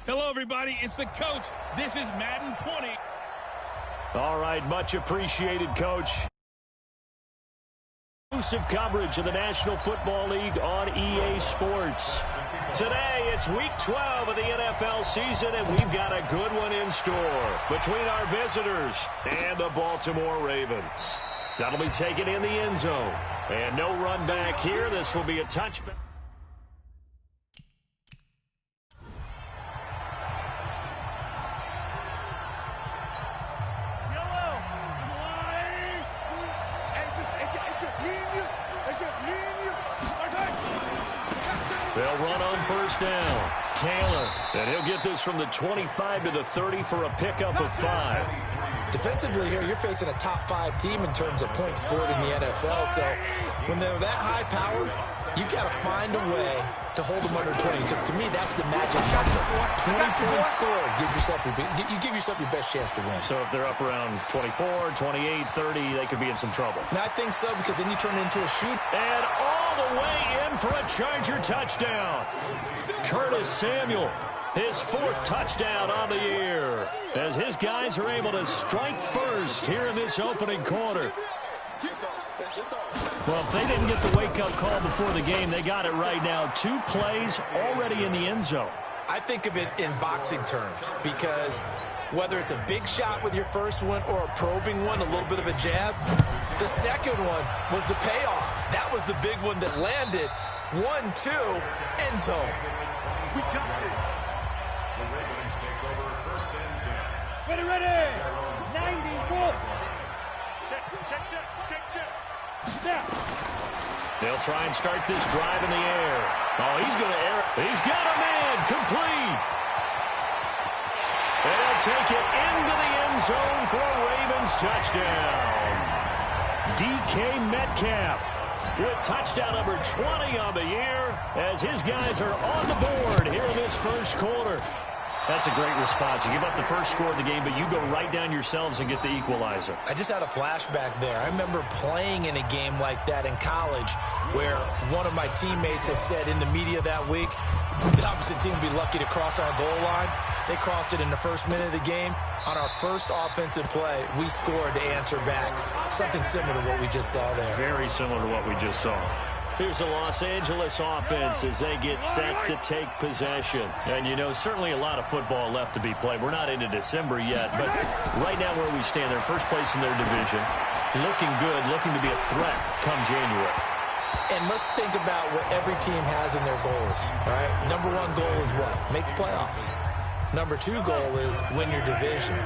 Hello, everybody. It's the coach. This is Madden 20. All right, much appreciated, Coach. Exclusive coverage of the National Football League on EA Sports. Today, it's Week 12 of the NFL season, and we've got a good one in store between our visitors and the Baltimore Ravens. That'll be taken in the end zone. And no run back here. This will be a touchback. They'll run on first down. Taylor, and he'll get this from the 25 to the 30 for a pickup of 5. Defensively here, you're facing a top 5 team in terms of points scored in the NFL. So when they're that high-powered, you've got to find a way to hold them under 20. Because to me, that's the magic number. 20 points scored. You give yourself your best chance to win. So if they're up around 24, 28, 30, they could be in some trouble. And I think so, because then you turn it into a shoot. And all the way in for a Charger touchdown. Curtis Samuel, his 4th touchdown on the year, as his guys are able to strike first here in this opening quarter. Well, if they didn't get the wake-up call before the game, they got it right now. 2 plays already in the end zone. I think of it in boxing terms, because whether it's a big shot with your first one or a probing one, a little bit of a jab, the second one was the payoff. That was the big one that landed. 1-2, end zone. We got this. The Ravens take over first and 10. Ready. 94. Check. Snap. They'll try and start this drive in the air. Oh, he's going to air it. He's got a man. Complete. And they'll take it into the end zone for a Ravens touchdown. DK Metcalf with touchdown number 20 on the year, as his guys are on the board here in this first quarter. That's a great response. You give up the first score of the game, but you go right down yourselves and get the equalizer. I just had a flashback there. I remember playing in a game like that in college where one of my teammates had said in the media that week, the opposite team would be lucky to cross our goal line. They crossed it in the first minute of the game. On our first offensive play, we scored to answer back. Something similar to what we just saw there. Very similar to what we just saw. Here's the Los Angeles offense as they get set to take possession. And, you know, certainly a lot of football left to be played. We're not into December yet, but right now where we stand, they're first place in their division. Looking good, looking to be a threat come January. And let's think about what every team has in their goals, all right? Number 1 goal is what? Make the playoffs. Number 2 goal is win your division.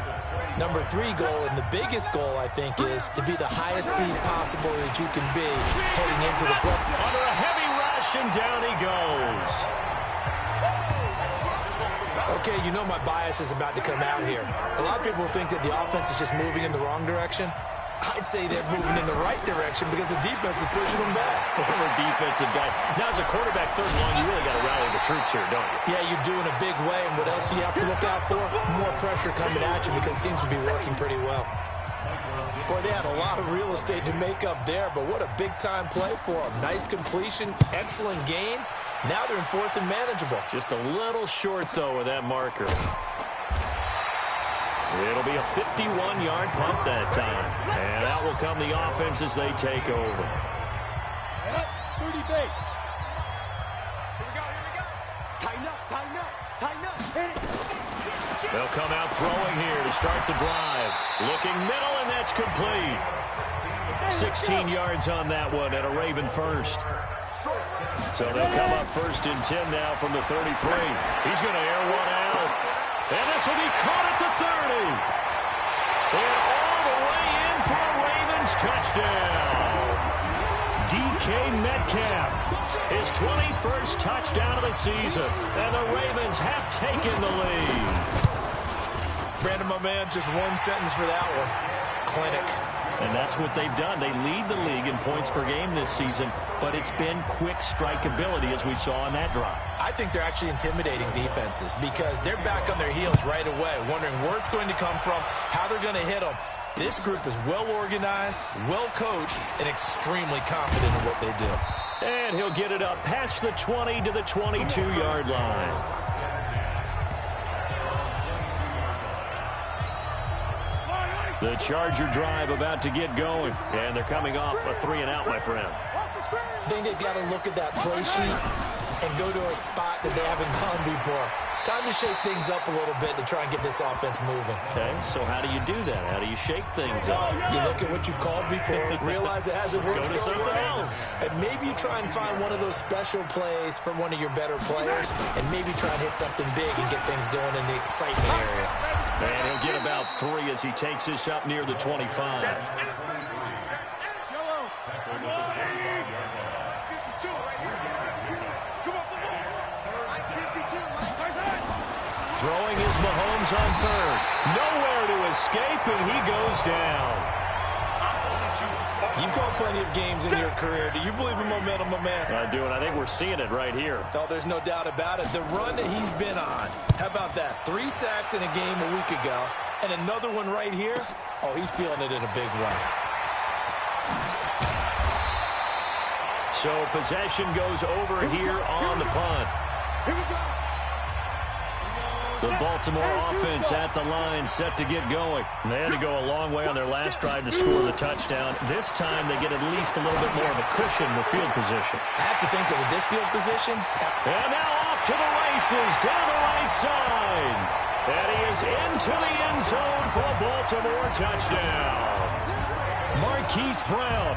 Number 3 goal, and the biggest goal, I think, is to be the highest seed possible that you can be heading into the playoffs. Under a heavy rush, and down he goes. Okay, you know my bias is about to come out here. A lot of people think that the offense is just moving in the wrong direction. I'd say they're moving in the right direction because the defense is pushing them back. Former defensive guy. Now, as a quarterback, 3rd and long, you really got to rally the troops here, don't you? Yeah, you do in a big way. And what else do you have to look out for? More pressure coming at you because it seems to be working pretty well. Boy, they had a lot of real estate to make up there, but what a big-time play for them. Nice completion, excellent game. Now they're in 4th and manageable. Just a little short, though, with that marker. It'll be a 51-yard punt that time. And out will come the offense as they take over. 30 base. Here we go. Tighten up. Hit it. They'll come out throwing here to start the drive. Looking middle, and that's complete. 16 yards on that one, and a Raven first. So they'll come up 1st and 10 now from the 33. He's going to air one out. And this will be caught at the 30. And all the way in for a Ravens touchdown. DK Metcalf, his 21st touchdown of the season. And the Ravens have taken the lead. Brandon, my man, just one sentence for that one. Clinic. And that's what they've done. They lead the league in points per game this season, but it's been quick strike ability as we saw on that drive. I think they're actually intimidating defenses because they're back on their heels right away, wondering where it's going to come from, how they're going to hit them. This group is well organized, well coached, and extremely confident in what they do. And he'll get it up past the 20 to the 22-yard line. The Charger drive about to get going. And they're coming off a 3-and-out, my friend. I think they've got to look at that play sheet and go to a spot that they haven't gone before. Time to shake things up a little bit to try and get this offense moving. Okay, so how do you do that? How do you shake things up? You look at what you called before, realize it hasn't worked Go to something else. And maybe you try and find one of those special plays from one of your better players, and maybe try and hit something big and get things going in the excitement area. And he'll get about 3 as he takes this up near the 25. Throwing is Mahomes on third. Nowhere to escape, and he goes down. You've called plenty of games in your career. Do you believe in momentum, my man? I do, and I think we're seeing it right here. Oh, there's no doubt about it. The run that he's been on. How about that? 3 sacks in a game a week ago, and another one right here. Oh, he's feeling it in a big way. So possession goes over here on the punt. Here we go. The Baltimore offense at the line, set to get going. They had to go a long way on their last drive to score the touchdown. This time they get at least a little bit more of a cushion with field position. I have to think that with this field position. And now off to the races down the right side. And he is into the end zone for a Baltimore touchdown. Marquise Brown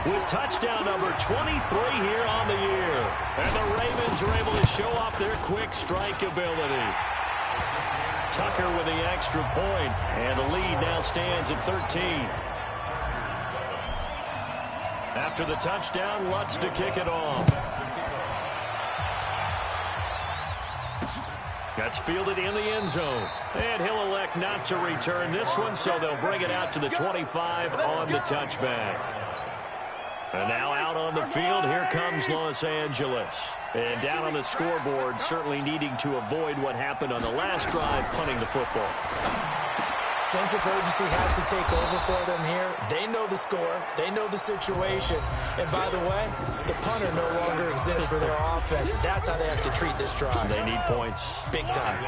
with touchdown number 23 here on the year. And the Ravens are able to show off their quick strike ability. Tucker with the extra point, and the lead now stands at 13. After the touchdown, Lutz to kick it off. That's fielded in the end zone. And he'll elect not to return this one, so they'll bring it out to the 25 on the touchback. And now out on the field, here comes Los Angeles. And down on the scoreboard, certainly needing to avoid what happened on the last drive, punting the football. Sense of urgency has to take over for them here. They know the score. They know the situation. And by the way, the punter no longer exists for their offense. That's how they have to treat this drive. They need points. Big time.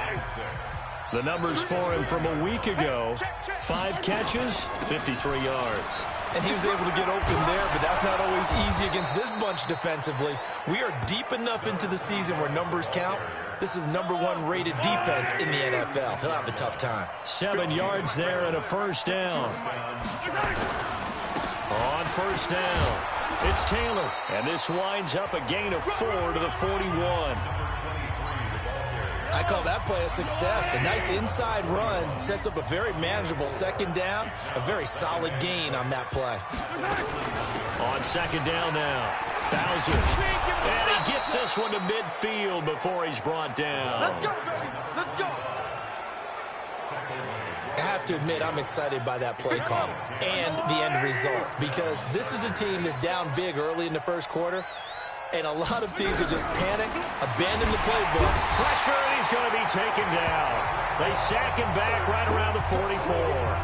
The numbers for him from a week ago, 5 catches, 53 yards. And he was able to get open there, but that's not always easy against this bunch defensively. We are deep enough into the season where numbers count. This is the #1 rated defense in the NFL. He'll have a tough time. 7 yards there and a first down. On first down, it's Taylor. And this winds up a gain of 4 to the 41. I call that play a success. A nice inside run sets up a very manageable second down. A very solid gain on that play. On second down now, Bowser. And he gets this one to midfield before he's brought down. Let's go, baby. Let's go. I have to admit, I'm excited by that play call and the end result, because this is a team that's down big early in the first quarter. And a lot of teams will just panic, abandon the playbook. Pressure, and he's going to be taken down. They sack him back right around the 44.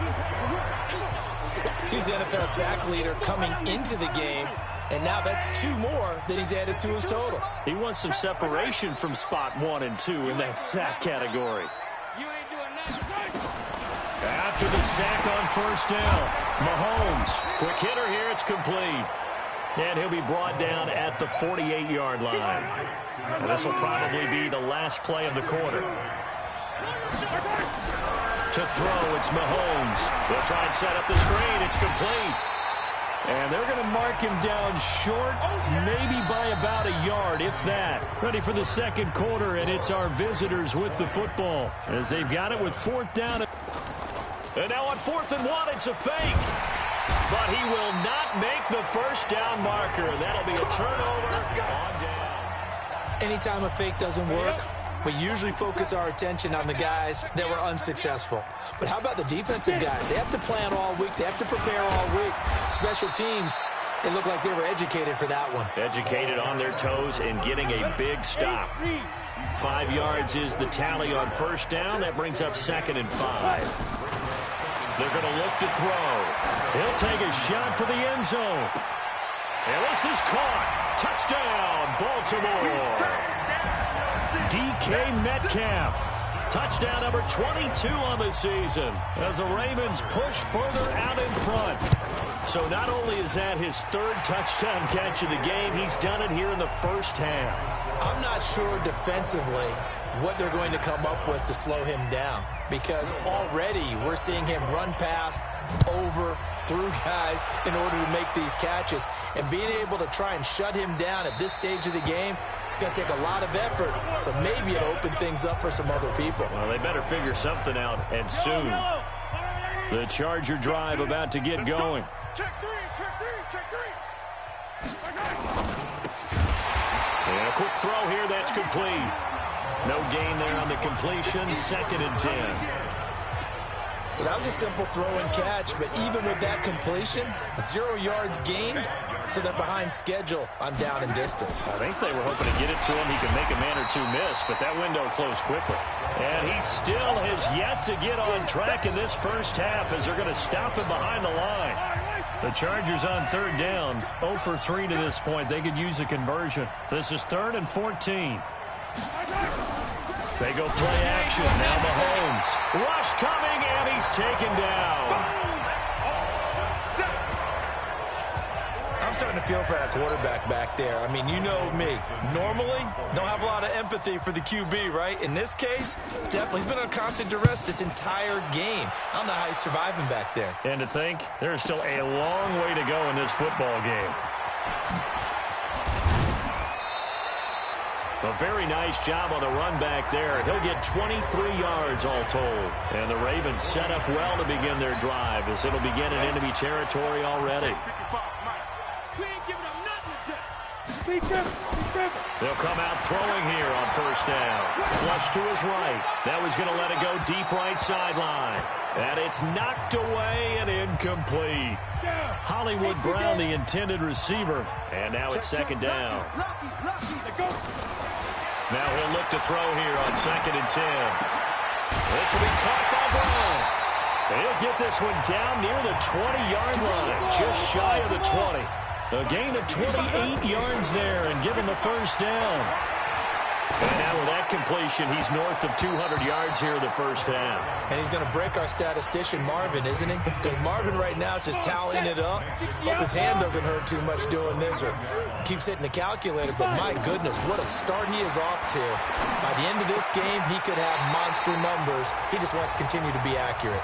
He's the NFL sack leader coming into the game, and now that's 2 more that he's added to his total. He wants some separation from spot 1 and 2 in that sack category. You ain't doing nothing. After the sack on first down, Mahomes. Quick hitter here, it's complete. And he'll be brought down at the 48-yard line. And this will probably be the last play of the quarter. To throw, it's Mahomes. They'll try and set up the screen. It's complete. And they're going to mark him down short, maybe by about a yard, if that. Ready for the second quarter, and it's our visitors with the football, as they've got it with 4th down. And now on 4th and 1, it's a fake. But he will not make the first down marker. That'll be a turnover on down. Anytime a fake doesn't work, we usually focus our attention on the guys that were unsuccessful. But how about the defensive guys? They have to plan all week. They have to prepare all week. Special teams, it looked like they were educated for that one. Educated on their toes and getting a big stop. 5 yards is the tally on first down. That brings up 2nd and 5. They're going to look to throw. He'll take a shot for the end zone. And this is caught. Touchdown, Baltimore. DK Metcalf. Touchdown number 22 on the season as the Ravens push further out in front. So not only is that his third touchdown catch of the game, he's done it here in the first half. I'm not sure defensively what they're going to come up with to slow him down, because already we're seeing him run past, over, through guys in order to make these catches. And being able to try and shut him down at this stage of the game, it's going to take a lot of effort. So maybe it'll open things up for some other people. Well, they better figure something out, and soon. The Charger drive about to get going. Check three, check three, check three. And a quick throw here, that's complete. No gain there on the completion, 2nd and 10. Well, that was a simple throw and catch, but even with that completion, 0 yards gained, so they're behind schedule on down and distance. I think they were hoping to get it to him. He could make a man or two miss, but that window closed quickly. And he still has yet to get on track in this first half as they're going to stop him behind the line. The Chargers on 3rd down, 0 for 3 to this point. They could use a conversion. This is 3rd and 14. They go play action. Now Mahomes. Rush coming, and he's taken down. I'm starting to feel for that quarterback back there. I mean, you know me. Normally, don't have a lot of empathy for the QB, right? In this case, definitely. He's been on constant duress this entire game. I don't know how he's surviving back there. And to think, there's still a long way to go in this football game. A very nice job on the run back there. He'll get 23 yards all told. And the Ravens set up well to begin their drive as it'll begin in enemy territory already. We ain't giving up nothing. They'll come out throwing here on 1st down. Flush to his right. That was going to let it go deep right sideline. And it's knocked away and incomplete. Hollywood Brown, the intended receiver. And now it's 2nd down. Now he'll look to throw here on 2nd and 10. This will be caught by Brown. He'll get this one down near the 20-yard line, just shy of the 20. A gain of 28 yards there and given the 1st down. And now with that completion, he's north of 200 yards here in the first half. And he's going to break our statistician, Marvin, isn't he? Because Marvin right now is just tallying it up. Hope his hand doesn't hurt too much doing this or keeps hitting the calculator. But my goodness, what a start he is off to. By the end of this game, he could have monster numbers. He just wants to continue to be accurate.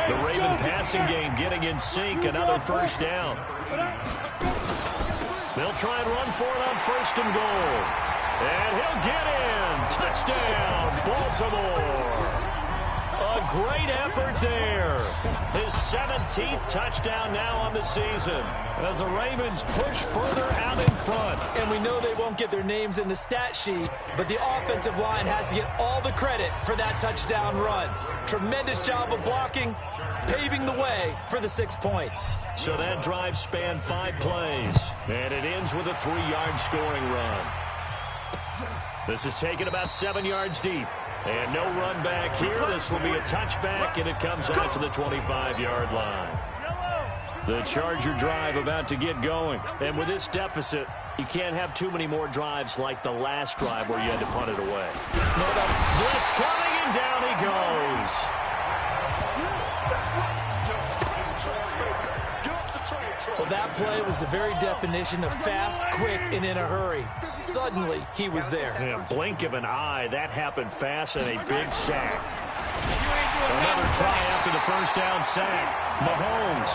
The Raven passing game getting in sync. Another 1st down. They'll try and run for it on 1st and goal. And he'll get in. Touchdown, Baltimore. A great effort there. His 17th touchdown now on the season as the Ravens push further out in front. And we know they won't get their names in the stat sheet, but the offensive line has to get all the credit for that touchdown run. Tremendous job of blocking, paving the way for the 6 points. So that drive spanned 5 plays, and it ends with a 3-yard scoring run. This is taken about 7 yards deep. And no run back here. This will be a touchback, and it comes out to the 25-yard line. The Charger drive about to get going. And with this deficit, you can't have too many more drives like the last drive where you had to punt it away. Blitz coming, and down he goes. Well, that play was the very definition of fast, quick, and in a hurry. Suddenly, he was there. In a blink of an eye, that happened fast and a big sack. Another try after the 1st down sack. Mahomes.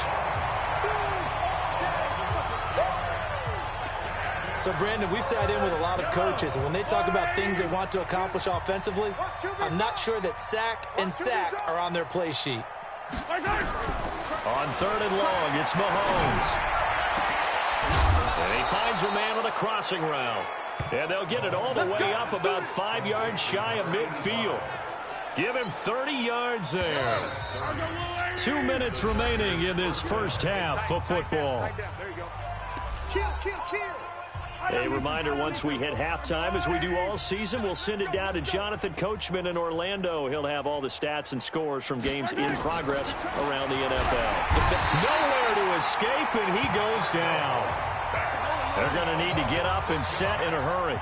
So, Brandon, we've sat in with a lot of coaches, and when they talk about things they want to accomplish offensively, I'm not sure that sack and sack are on their play sheet. On 3rd and long, it's Mahomes. And he finds a man on a crossing route. And they'll get it all the way up about 5 yards shy of midfield. Give him 30 yards there. 2 minutes remaining in this first half of football. A reminder, once we hit halftime, as we do all season, we'll send it down to Jonathan Coachman in Orlando. He'll have all the stats and scores from games in progress around the NFL. Nowhere to escape, and he goes down. They're going to need to get up and set in a hurry.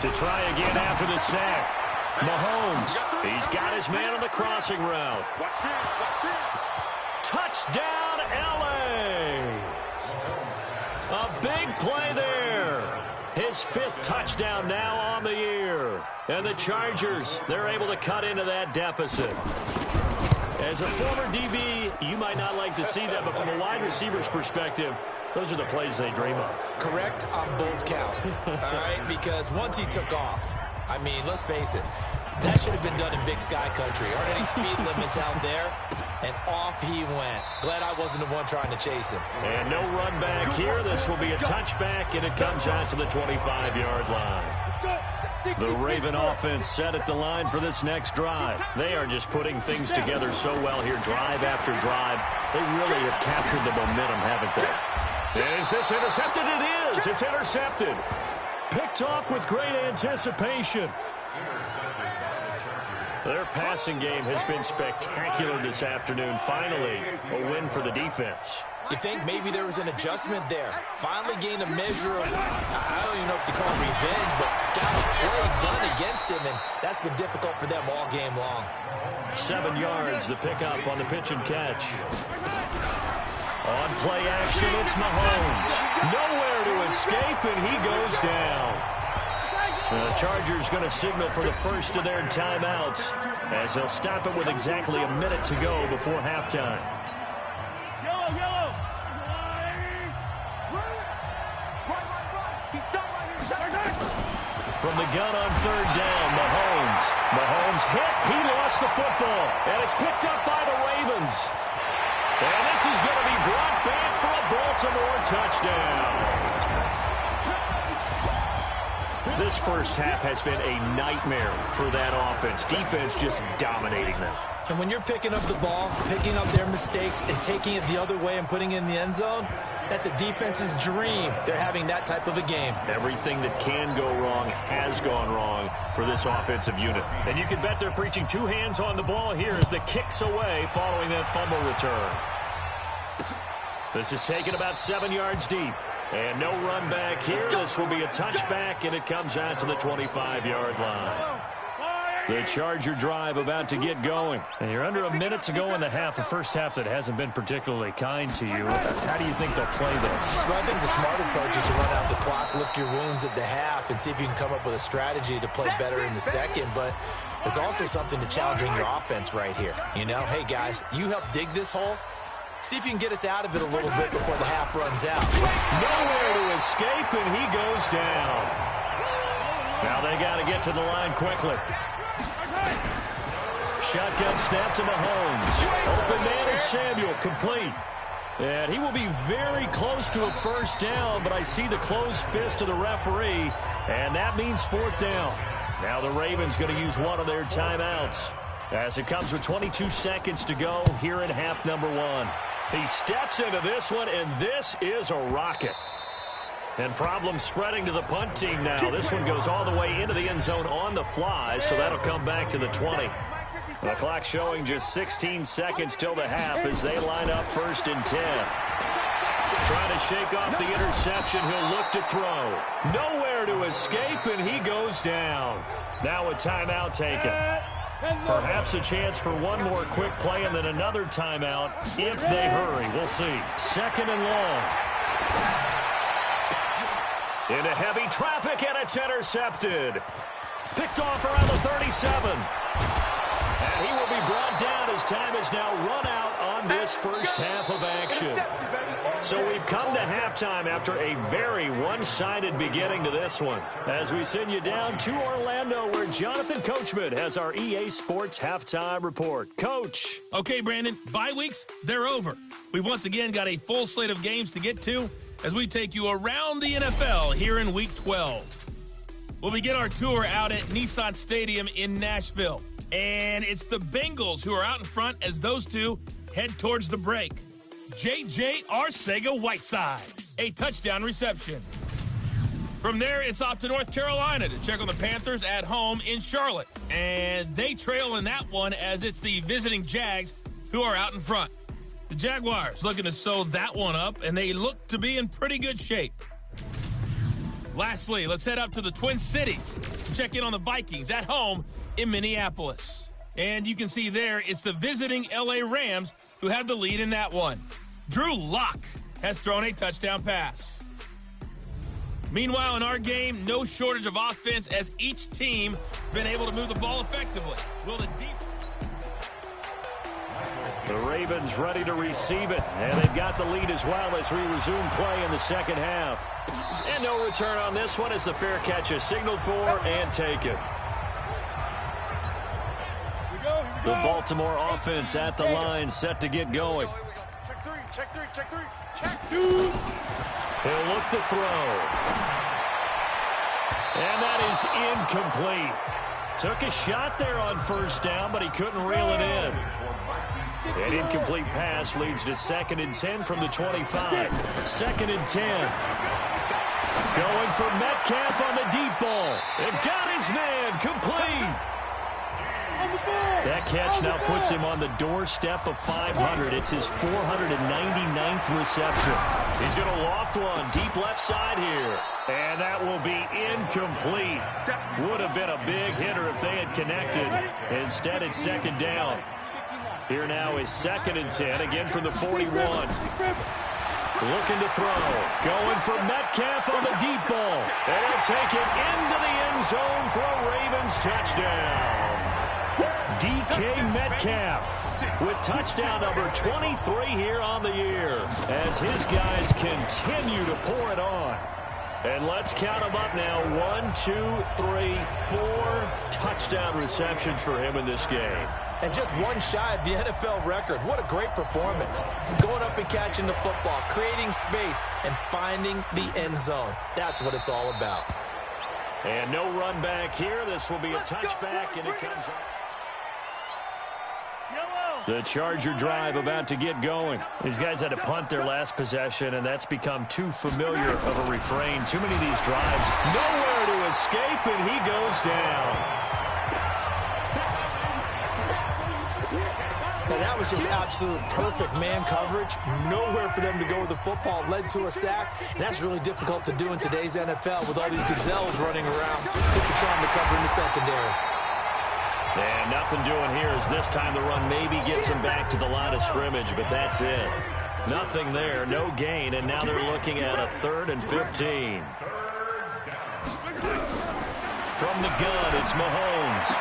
To try again after the sack. Mahomes, he's got his man on the crossing route. Touchdown, L.A. A big play there. His 5th touchdown now on the year. And the Chargers, they're able to cut into that deficit. As a former DB, you might not like to see that, but from a wide receiver's perspective, those are the plays they dream of. Correct on both counts, all right? Because once he took off, I mean, let's face it, that should have been done in Big Sky country. Aren't any speed limits out there? And off he went. Glad I wasn't the one trying to chase him. And no run back here. This will be a touchback, and it comes out to the 25-yard line. The Raven offense set at the line for this next drive. They are just putting things together so well here, drive after drive. They really have captured the momentum, haven't they? Is this intercepted? It is. It's intercepted. Picked off with great anticipation. Their passing game has been spectacular this afternoon. Finally, a win for the defense. You think maybe there was an adjustment there. Finally gained a measure of, I don't even know if you call it revenge, but got a play done against him, and that's been difficult for them all game long. 7 yards, the pickup on the pitch and catch. On play action, it's Mahomes. Nowhere to escape, and he goes down. The Chargers going to signal for the first of their timeouts as they'll stop it with exactly a minute to go before halftime. From the gun on 3rd down, Mahomes. Mahomes hit. He lost the football, and it's picked up by the Ravens. And this is going to be brought back for a Baltimore touchdown. This first half has been a nightmare for that offense. Defense just dominating them. And when you're picking up the ball, picking up their mistakes, and taking it the other way and putting it in the end zone, that's a defense's dream. They're having that type of a game. Everything that can go wrong has gone wrong for this offensive unit. And you can bet they're preaching 2 hands on the ball here as the kick's away following that fumble return. This is taken about 7 yards deep. And no run back here. This will be a touchback, and it comes out to the 25-yard line. The Charger drive about to get going. And you're under a minute to go in the half. A first half that hasn't been particularly kind to you. How do you think they'll play this? Well, I think the smart approach is to run out the clock, lick your wounds at the half, and see if you can come up with a strategy to play better in the second. But there's also something to challenging your offense right here. You know, hey, guys, you help dig this hole. See if you can get us out of it a little bit before the half runs out. Nowhere to escape, and he goes down. Now they got to get to the line quickly. Shotgun snap to Mahomes. Open man is Samuel, complete. And he will be very close to a first down, but I see the closed fist of the referee, and that means 4th down. Now the Ravens going to use one of their timeouts as it comes with 22 seconds to go here in half number 1. He steps into this one, and this is a rocket. And problems spreading to the punt team now. This one goes all the way into the end zone on the fly, so that'll come back to the 20. The clock showing just 16 seconds till the half as they line up 1st and 10. Trying to shake off the interception. He'll look to throw. Nowhere to escape, and he goes down. Now a timeout taken. Perhaps a chance for one more quick play and then another timeout if they hurry. We'll see. 2nd and long. Into heavy traffic, and it's intercepted. Picked off around the 37. And he will be brought down as time is now run out on this first half of action. So we've come to halftime after a very one-sided beginning to this one. As we send you down to Orlando, where Jonathan Coachman has our EA Sports Halftime Report. Coach. Okay, Brandon, bye weeks, they're over. We've once again got a full slate of games to get to as we take you around the NFL here in Week 12. We'll begin our tour out at Nissan Stadium in Nashville. And it's the Bengals who are out in front as those two head towards the break. J.J. Arcega-Whiteside, a touchdown reception. From there, it's off to North Carolina to check on the Panthers at home in Charlotte. And they trail in that one as it's the visiting Jags who are out in front. The Jaguars looking to sew that one up, and they look to be in pretty good shape. Lastly, let's head up to the Twin Cities to check in on the Vikings at home in Minneapolis. And you can see there, it's the visiting LA Rams who have the lead in that one. Drew Lock has thrown a touchdown pass. Meanwhile, in our game, no shortage of offense as each team been able to move the ball effectively. Will the deep... The Ravens ready to receive it, and they've got the lead as well as we resume play in the second half. And no return on this one as the fair catch is signaled for and taken. The Baltimore offense at the line, set to get going. Check three, check three, check two. He'll look to throw. And that is incomplete. Took a shot there on first down, but he couldn't reel it in. An incomplete pass leads to 2nd and 10 from the 25. 2nd and 10. Going for Metcalf on the deep ball. And got his man complete. That catch now puts him on the doorstep of 500. It's his 499th reception. He's going to loft one deep left side here. And that will be incomplete. Would have been a big hitter if they had connected. Instead, it's 2nd down. Here now is 2nd and 10, again from the 41. Looking to throw. Going for Metcalf on the deep ball. And he'll take it into the end zone for a Ravens touchdown. DK Metcalf with touchdown number 23 here on the year as his guys continue to pour it on. And let's count them up now. 1, 2, 3, 4 touchdown receptions for him in this game. And just one shy of the NFL record. What a great performance. Going up and catching the football, creating space, and finding the end zone. That's what it's all about. And no run back here. This will be a touchback, and it comes up. The Charger drive about to get going. These guys had to punt their last possession, and that's become too familiar of a refrain. Too many of these drives. Nowhere to escape, and he goes down. Now that was just absolute perfect man coverage. Nowhere for them to go with the football. Led to a sack. And that's really difficult to do in today's NFL with all these gazelles running around that you're trying to cover in the secondary. And nothing doing here as this time the run maybe gets him back to the line of scrimmage, but that's it. Nothing there, no gain, and now they're looking at a 3rd and 15. From the gun, it's Mahomes.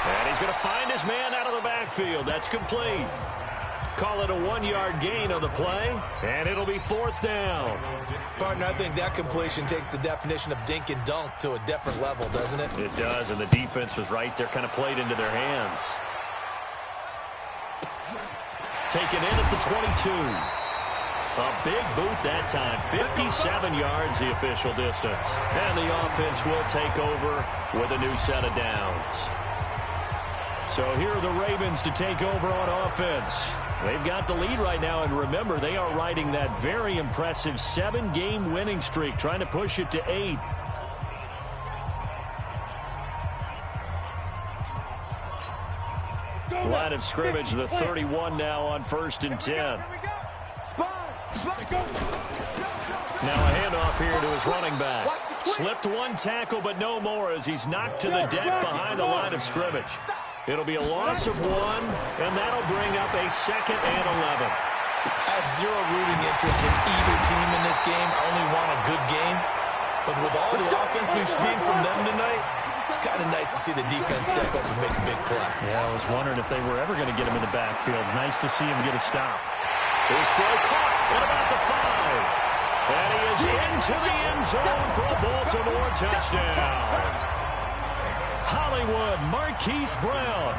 And he's going to find his man out of the backfield. That's complete. Call it a 1-yard gain on the play, and it'll be 4th down. Partner, I think that completion takes the definition of dink and dunk to a different level, doesn't it? It does, and the defense was right there, kind of played into their hands. Taken in at the 22. A big boot that time. 57 yards the official distance. And the offense will take over with a new set of downs. So here are the Ravens to take over on offense. They've got the lead right now, and remember, they are riding that very impressive 7-game winning streak, trying to push it to 8. Line of scrimmage, the 31 now on 1st and 10. Now a handoff here to his running back. Slipped one tackle, but no more as he's knocked to the deck behind the line of scrimmage. It'll be a loss of 1, and that'll bring up a 2nd and 11. I have zero rooting interest in either team in this game. I only want a good game. But with all the offense we've seen from them tonight, it's kind of nice to see the defense step up and make a big play. Yeah, I was wondering if they were ever going to get him in the backfield. Nice to see him get a stop. His throw caught at about the 5. And he is into the end zone for a Baltimore touchdown. Hollywood Marquise Brown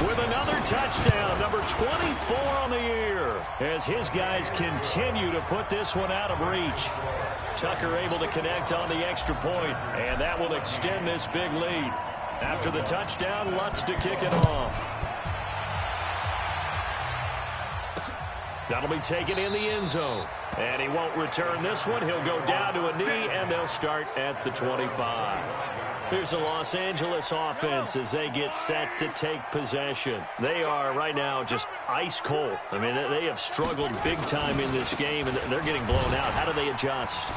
with another touchdown, number 24 on the year, as his guys continue to put this one out of reach. Tucker able to connect on the extra point, and that will extend this big lead. After the touchdown, Lutz to kick it off. That'll be taken in the end zone. And he won't return this one. He'll go down to a knee, and they'll start at the 25. Here's the Los Angeles offense as they get set to take possession. They are right now just ice cold. I mean, they have struggled big time in this game, and they're getting blown out. How do they adjust?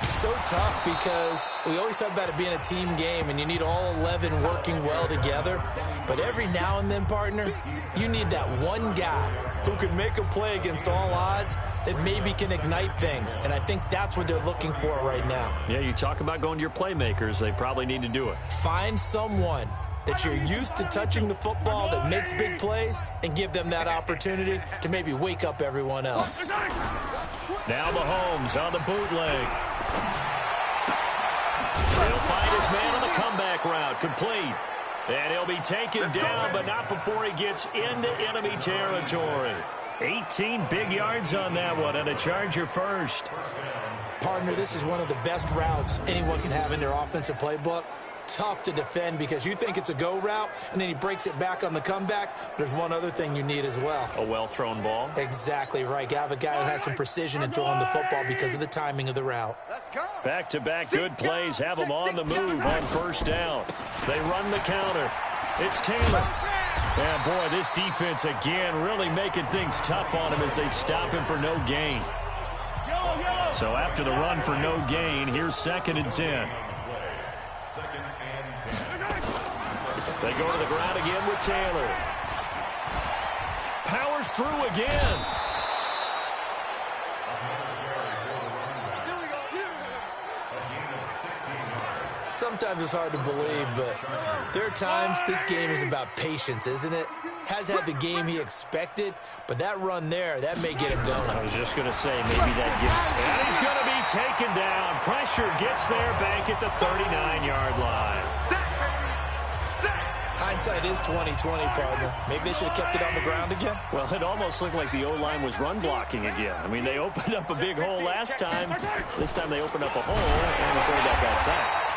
So tough because we always talk about it being a team game, and you need all 11 working well together. But every now and then, partner, you need that one guy who can make a play against all odds that maybe can ignite things. And I think that's what they're looking for right now. Yeah, you talk about going to your playmakers. They probably need to do it. Find someone that you're used to touching the football that makes big plays and give them that opportunity to maybe wake up everyone else. Now Mahomes on the bootleg. He'll find his man on the comeback route, complete. And he'll be taken down, but not before he gets into enemy territory. 18 big yards on that one, and a Charger first. Partner, this is one of the best routes anyone can have in their offensive playbook. Tough to defend because you think it's a go route, and then he breaks it back on the comeback. There's one other thing you need as well. A well-thrown ball? Exactly right. You have a guy who has some precision in throwing the football because of the timing of the route. Back-to-back good plays have them on the move on first down. They run the counter. It's Taylor. And, boy, this defense again really making things tough on him as they stop him for no gain. So after the run for no gain, here's 2nd and 10. They go to the ground again with Taylor. Powers through again. Sometimes it's hard to believe, but there are times this game is about patience, isn't it? Has had the game he expected, but that run there, that may get him going. I was just going to say, maybe that gives... And he's going to be taken down. Pressure gets there back at the 39-yard line. Hindsight is 20/20, partner. Maybe they should have kept it on the ground again. Well, it almost looked like the O-line was run blocking again. I mean, they opened up a big hole last time. This time they opened up a hole, and the quarterback got sacked.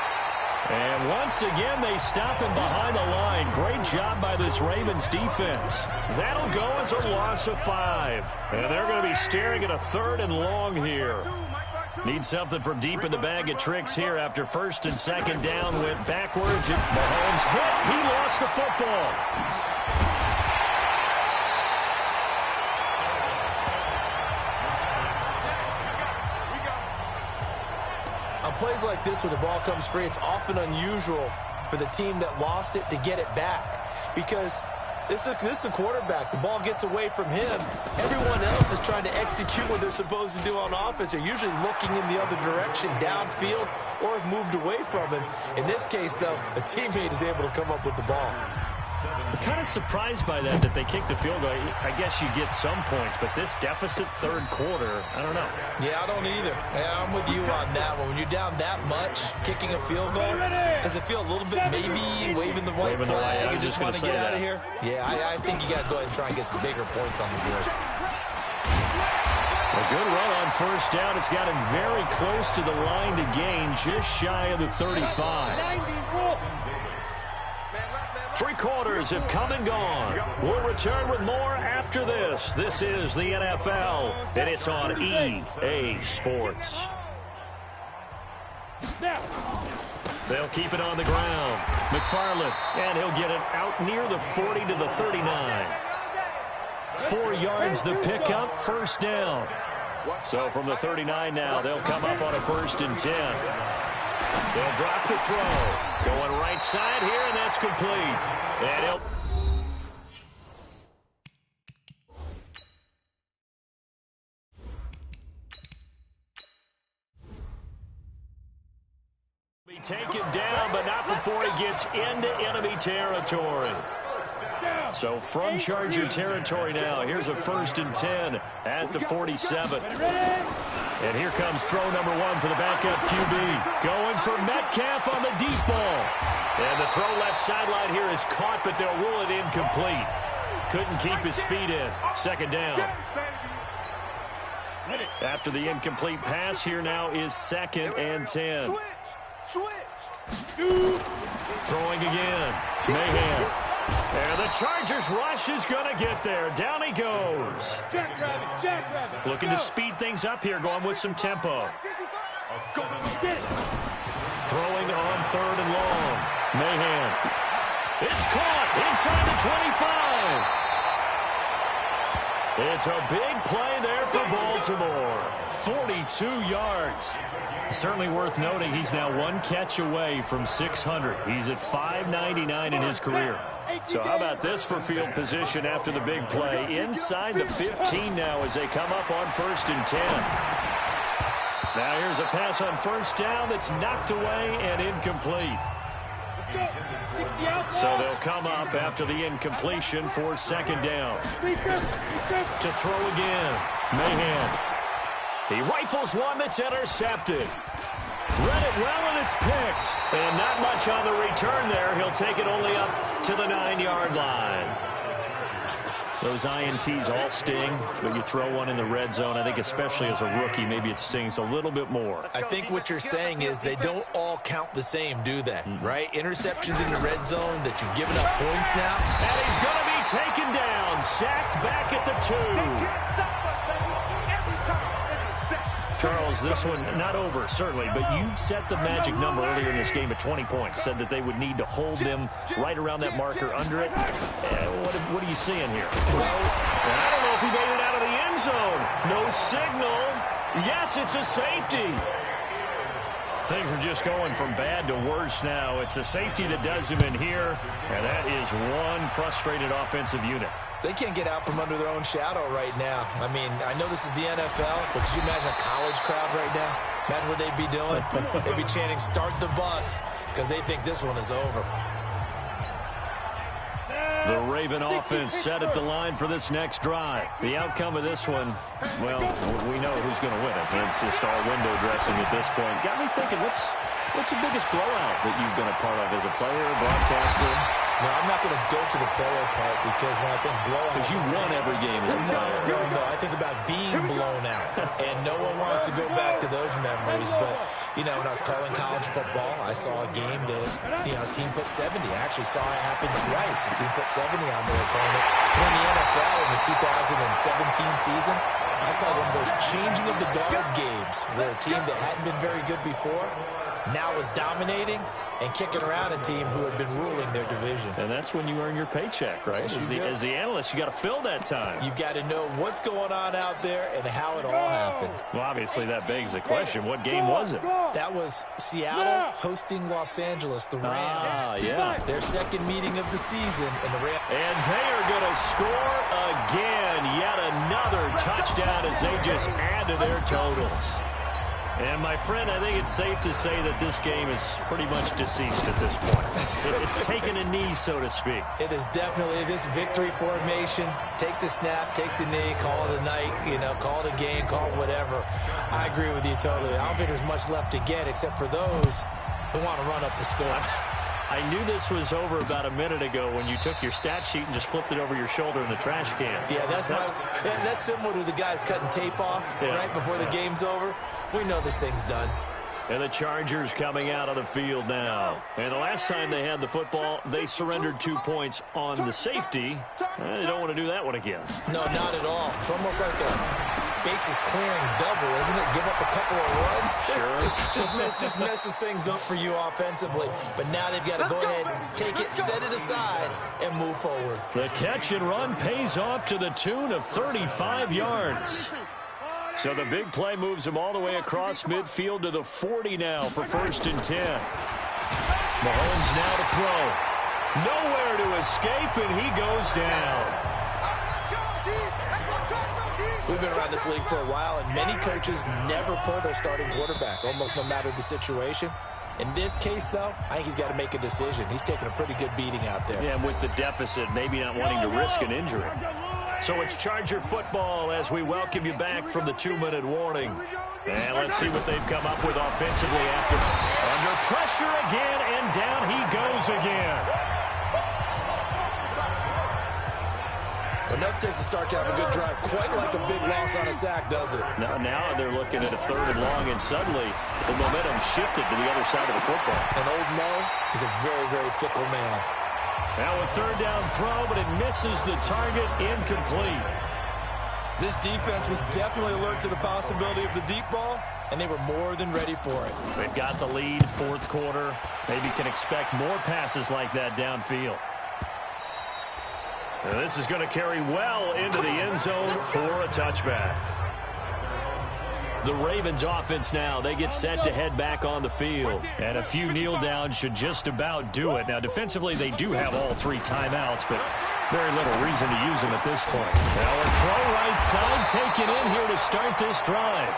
And once again, they stop him behind the line. Great job by this Ravens defense. That'll go as a loss of 5. And they're going to be staring at a 3rd and long here. Need something from deep in the bag of tricks here after 1st and 2nd down. Went backwards. Mahomes hit. He lost the football. On plays like this where the ball comes free, it's often unusual for the team that lost it to get it back because this is a quarterback. The ball gets away from him. Everyone else is trying to execute what they're supposed to do on offense. They're usually looking in the other direction, downfield, or have moved away from him. In this case, though, a teammate is able to come up with the ball. I'm kind of surprised by that they kicked the field goal. I guess you get some points, but this deficit 3rd quarter, I don't know. Yeah, I don't either. Yeah, I'm with you on that one. When you're down that much, kicking a field goal, does it feel a little bit maybe waving the white flag? You just want to get out of here? Yeah, I think you got to go ahead and try and get some bigger points on the board. A good run on 1st down. It's got him very close to the line to gain, just shy of the 35. 3 quarters have come and gone. We'll return with more after this. This is the NFL, and it's on EA Sports. They'll keep it on the ground. McFarland, and he'll get it out near the 40 to the 39. 4 yards the pickup, 1st down. So from the 39 now, they'll come up on a 1st and 10. They'll drop the throw. Going right side here, and that's complete. And he'll... be taken down, but not before he gets into enemy territory. So from Charger territory now, here's a 1st and 10 at the 47. And here comes throw number 1 for the backup QB. Going for Metcalf on the deep ball. And the throw left sideline here is caught, but they'll rule it incomplete. Couldn't keep his feet in. 2nd down. After the incomplete pass, here now is 2nd and 10. Throwing again. Mayhem. And the Chargers rush is going to get there. Down he goes. Jackrabbit. Looking to speed things up here, going with some tempo. Throwing on 3rd and long. Mahan. It's caught inside the 25. It's a big play there for Baltimore. 42 yards. Certainly worth noting he's now 1 catch away from 600. He's at 599 in his career. So how about this for field position after the big play? Inside the 15 now as they come up on 1st and 10. Now here's a pass on 1st down that's knocked away and incomplete. So they'll come up after the incompletion for 2nd down. To throw again. Mahan. He rifles one that's intercepted. Read it well, and it's picked. And not much on the return there. He'll take it only up to the 9-yard line. Those INTs all sting, but you throw one in the red zone. I think especially as a rookie, maybe it stings a little bit more. I think what you're saying is they don't all count the same, do they? Right? Interceptions in the red zone that you've given up points now. And he's going to be taken down, sacked back at the 2. Charles, this one not over, certainly, but you set the magic number earlier in this game at 20 points, said that they would need to hold them right around that marker under it. What are you seeing here? Well, I don't know if he made it out of the end zone. No signal. Yes, it's a safety. Things are just going from bad to worse now. It's a safety that does him in here, and that is one frustrated offensive unit. they can't get out from under their own shadow right now. I mean, I know this is the NFL, but could you imagine a college crowd right now? Imagine what they'd be doing. They'd be chanting, "Start the bus," because they think this one is over. The Raven offense set at the line for this next drive. The outcome of this one, well, we know who's going to win it. It's just all window dressing at this point. Got me thinking, what's the biggest blowout that you've been a part of as a player, broadcaster? No, I'm not going to go to the player part because when I think blowout... Because you won every game as a player. No. I think about being blown out. And no one wants to go back to those memories. But, you know, when I was calling college football, I saw a game that, you know, a team put 70. I actually saw it happen twice. A team put 70 on their opponent. In the NFL in the 2017 season, I saw one of those changing of the guard games where a team that hadn't been very good before now was dominating and kicking around a team who had been ruling their division. And that's when you earn your paycheck, right? Yes, as the analyst, you got to fill that time. You've got to know what's going on out there and how it all happened. Well, obviously, that begs the question, what game was it? That was Seattle hosting Los Angeles, the Rams. Yeah. Their second meeting of the season, and the Rams. And they are going to score again. Yet another touchdown as they just add to their totals. And, my friend, I think it's safe to say that this game is pretty much deceased at this point. It's taken a knee, so to speak. It is definitely this victory formation. Take the snap, take the knee, call it a night, you know, call it a game, call it whatever. I agree with you totally. I don't think there's much left to get except for those who want to run up the score. I knew this was over about a minute ago when you took your stat sheet and just flipped it over your shoulder in the trash can. Yeah, that's similar to the guys cutting tape off right before the game's over. We know this thing's done. And the Chargers coming out of the field now. And the last time they had the football, they surrendered 2 points on the safety. They don't want to do that one again. No, not at all. It's almost like a bases clearing double, isn't it? Give up a couple of runs. Sure. just messes things up for you offensively. But now they've got to go ahead, take it, set it aside, and move forward. The catch and run pays off to the tune of 35 yards. So the big play moves him all the way across midfield to the 40 now for 1st and 10. Mahomes now to throw. Nowhere to escape, and he goes down. We've been around this league for a while, and many coaches never pull their starting quarterback, almost no matter the situation. In this case, though, I think he's got to make a decision. He's taking a pretty good beating out there. Yeah, with the deficit, maybe not wanting to risk an injury. So it's Charger football as we welcome you back from the 2-minute warning. And let's see what they've come up with offensively after. Under pressure again, and down he goes again. Enough takes a start to have a good drive. Quite like a big loss on a sack, does it? Now they're looking at a 3rd and long, and suddenly the momentum shifted to the other side of the football. And old Mo is a very, very fickle man. Now a third down throw, but it misses the target, incomplete. This defense was definitely alert to the possibility of the deep ball, and they were more than ready for it. They've got the lead, fourth quarter. Maybe can expect more passes like that downfield. And this is going to carry well into the end zone for a touchback. The Ravens offense now, they get set to head back on the field. And a few kneel downs should just about do it. Now, defensively, they do have all three timeouts, but very little reason to use them at this point. Now, a throw right side taken in here to start this drive.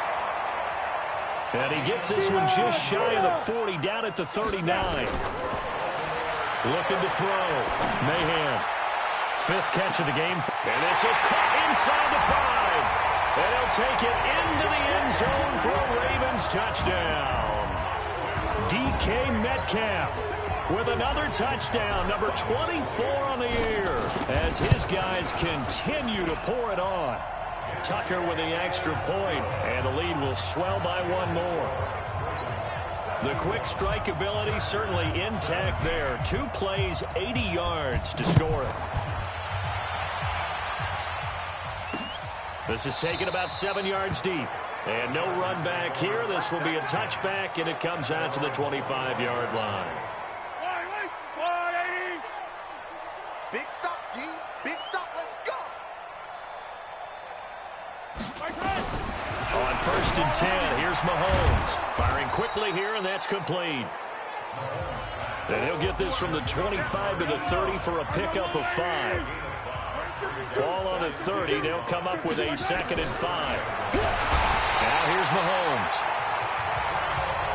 And he gets this one just shy of the 40, down at the 39. Looking to throw. Mahan. Fifth catch of the game. And this is caught inside the 5. And he'll take it into the end zone for a Ravens touchdown. DK Metcalf with another touchdown, number 24 on the year, as his guys continue to pour it on. Tucker with the extra point, and the lead will swell by one more. The quick strike ability certainly intact there. 2 plays, 80 yards to score it. This is taken about 7 yards deep. And no run back here. This will be a touchback, and it comes out to the 25-yard line. Big stop, G. Big stop. Let's go. On 1st and 10, here's Mahomes. Firing quickly here, and that's complete. And he'll get this from the 25 to the 30 for a pickup of 5. Ball on the 30. They'll come up with a 2nd and 5. Now here's Mahomes.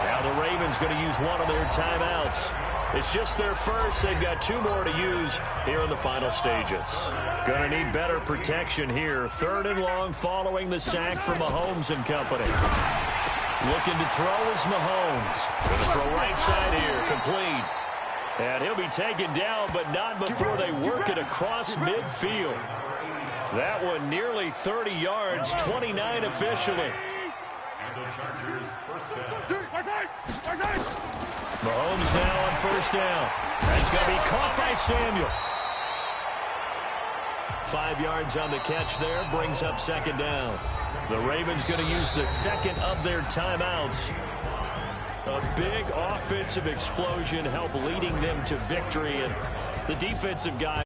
Now the Ravens going to use one of their timeouts. It's just their first. They've got 2 more to use here in the final stages. Going to need better protection here. 3rd and long following the sack from Mahomes and company. Looking to throw is Mahomes. Going to throw right side here. Complete. And he'll be taken down, but not before they work it across midfield. That one nearly 30 yards, 29 officially. Mahomes now on 1st down. That's going to be caught by Samuel. 5 yards on the catch there, brings up 2nd down. The Ravens going to use the 2nd of their timeouts. A big offensive explosion help leading them to victory, and the defensive guys